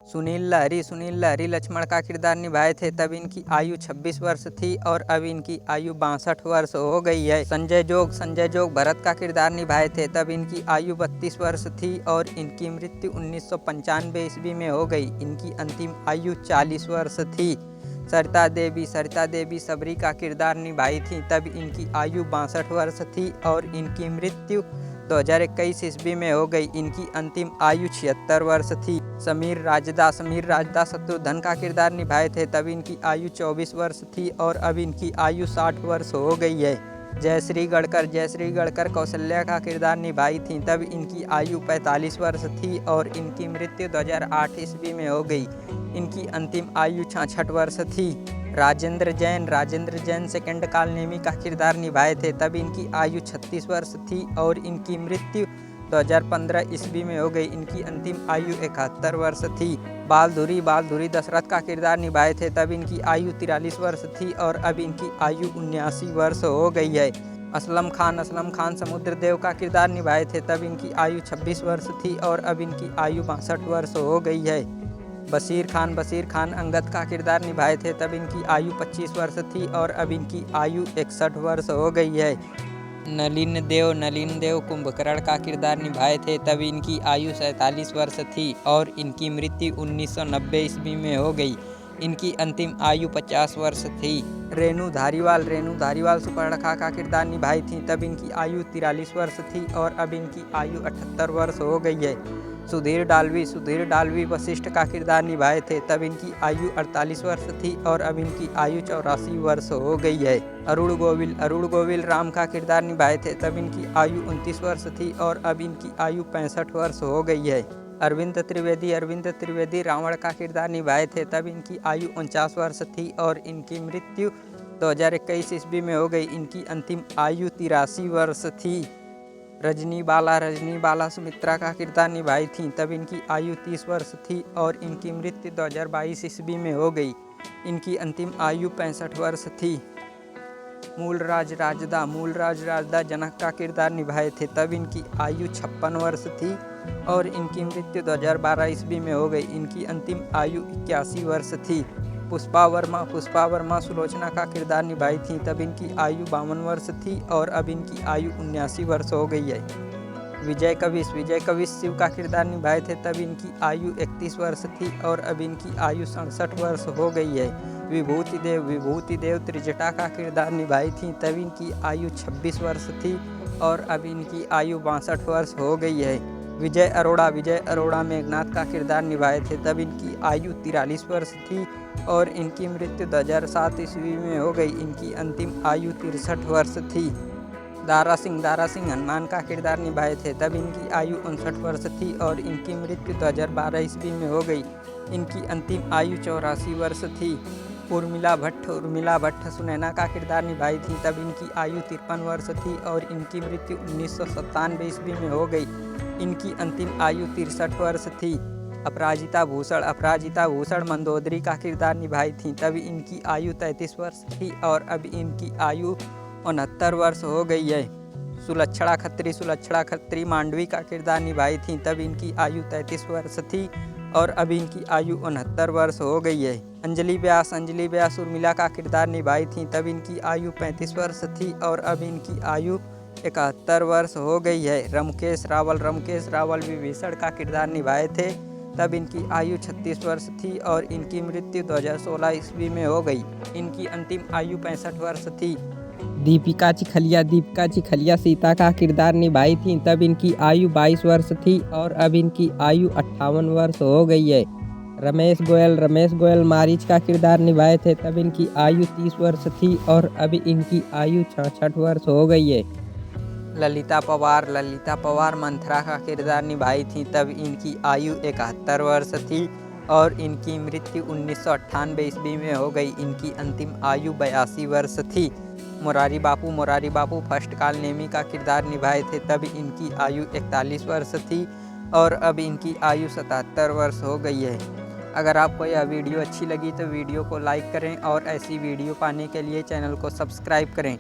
सुनील लहरी लक्ष्मण का किरदार निभाए थे, तब इनकी आयु 26 वर्ष थी और अब इनकी आयु 62 वर्ष हो गई है। संजय जोग भरत का किरदार निभाए थे, तब इनकी आयु 32 वर्ष थी और इनकी मृत्यु 1995 ईस्वी में हो गई। इनकी अंतिम आयु 40 वर्ष थी। सरिता देवी सबरी का किरदार निभाई थी, तब इनकी आयु 62 वर्ष थी और इनकी मृत्यु 2021 ईस्वी में हो गई। इनकी अंतिम आयु 76 वर्ष थी। समीर राजदा शत्रुघ्न का किरदार निभाए थे, तब इनकी आयु 24 वर्ष थी और अब इनकी आयु 60 वर्ष हो गई है। जयश्री गढ़कर कौशल्या का किरदार निभाई थी, तब इनकी आयु 45 वर्ष थी और इनकी मृत्यु 2008 ईस्वी में हो गई। इनकी अंतिम आयु 66 वर्ष थी। राजेंद्र जैन सेकंड कालनेमी का किरदार निभाए थे, तब इनकी आयु 36 वर्ष थी और इनकी मृत्यु 2015 ईस्वी में हो गई। इनकी अंतिम आयु 71 वर्ष थी। बालधुरी दशरथ का किरदार निभाए थे, तब इनकी आयु 43 वर्ष थी और अब इनकी आयु 79 वर्ष हो गई है। असलम खान समुद्रदेव का किरदार निभाए थे, तब इनकी आयु 26 वर्ष थी और अब इनकी आयु 62 वर्ष हो गई है। बशीर खान अंगद का किरदार निभाए थे, तब इनकी आयु 25 वर्ष थी और अब इनकी आयु 61 वर्ष हो गई है। नलिन देव कुंभकर्ण का किरदार निभाए थे, तब इनकी आयु 47 वर्ष थी और इनकी मृत्यु 1990 ईस्वी में हो गई। इनकी अंतिम आयु 50 वर्ष थी। रेणु धारीवाल सुपर्णखा का किरदार निभाई थी, तब इनकी आयु 43 वर्ष थी और अब इनकी आयु 78 वर्ष हो गई है। सुधीर डालवी वशिष्ठ का किरदार निभाए थे, तब इनकी आयु 48 वर्ष थी और अब इनकी आयु 84 वर्ष हो गई है। अरुण गोविल राम का किरदार निभाए थे, तब इनकी आयु 29 वर्ष थी और अब इनकी आयु 65 वर्ष हो गई है। अरविंद त्रिवेदी रावण का किरदार निभाए थे, तब इनकी आयु 49 वर्ष थी और इनकी मृत्यु 2021 ईस्वी में हो गई। इनकी अंतिम आयु 83 वर्ष थी। रजनी बाला सुमित्रा का किरदार निभाई थी, तब इनकी आयु 30 वर्ष थी और इनकी मृत्यु 2022 ईस्वी में हो गई। इनकी अंतिम आयु 65 वर्ष थी। मूलराज राजदा जनक का किरदार निभाए थे, तब इनकी आयु 56 वर्ष थी और इनकी मृत्यु 2012 ईस्वी में हो गई। इनकी अंतिम आयु 81 वर्ष थी। पुष्पा वर्मा सुलोचना का किरदार निभाई थी, तब इनकी आयु 52 वर्ष थी और अब इनकी आयु 79 वर्ष हो गई है। विजय कविश शिव का किरदार निभाए थे, तब इनकी आयु 31 वर्ष थी और अब इनकी आयु 67 वर्ष हो गई है। विभूति देव त्रिजटा का किरदार निभाई थी, तब इनकी आयु 26 वर्ष थी और अब इनकी आयु 62 वर्ष हो गई है। विजय अरोड़ा मेघनाथ का किरदार निभाए थे, तब इनकी आयु 43 वर्ष थी और इनकी मृत्यु 2007 ईस्वी में हो गई। इनकी अंतिम आयु 63 वर्ष थी। दारा सिंह हनुमान का किरदार निभाए थे, तब इनकी आयु 59 वर्ष थी और इनकी मृत्यु 2012 ईस्वी में हो गई। इनकी अंतिम आयु 84 वर्ष थी। उर्मिला भट्ट सुनैना का किरदार निभाई थी, तब इनकी आयु 53 वर्ष थी और इनकी मृत्यु 1997 ईस्वी में हो गई। इनकी अंतिम आयु 63 वर्ष थी। अपराजिता भूषण मंदोदरी का किरदार निभाई थी, तब इनकी आयु 33 वर्ष थी और अब इनकी आयु 69 वर्ष हो गई है। सुलक्षणा खत्री मांडवी का किरदार निभाई थी, तब इनकी आयु 33 वर्ष थी और अब इनकी आयु 69 वर्ष हो गई है। अंजलि व्यास उर्मिला का किरदार निभाई थी, तब इनकी आयु 35 वर्ष थी और अब इनकी आयु 71 वर्ष हो गई है। रमकेश रावल विभीषण का किरदार निभाए थे, तब इनकी आयु 36 वर्ष थी और इनकी मृत्यु 2016 ईस्वी में हो गई। इनकी अंतिम आयु 65 वर्ष थी। दीपिका चिखलिया सीता का किरदार निभाई थी, तब इनकी आयु 22 वर्ष थी और अब इनकी आयु 58 वर्ष हो गई है। रमेश गोयल मारीच का किरदार निभाए थे, तब इनकी आयु 30 वर्ष थी और अब इनकी आयु 66 वर्ष हो गई है। ललिता पवार मंथरा का किरदार निभाई थी, तब इनकी आयु 71 वर्ष थी और इनकी मृत्यु 1998 ईस्वी में हो गई। इनकी अंतिम आयु 82 वर्ष थी। मोरारी बापू फर्स्ट कालनेमी का किरदार निभाए थे, तब इनकी आयु 41 वर्ष थी और अब इनकी आयु 77 वर्ष हो गई है। अगर आपको यह वीडियो अच्छी लगी तो वीडियो को लाइक करें और ऐसी वीडियो पाने के लिए चैनल को सब्सक्राइब करें।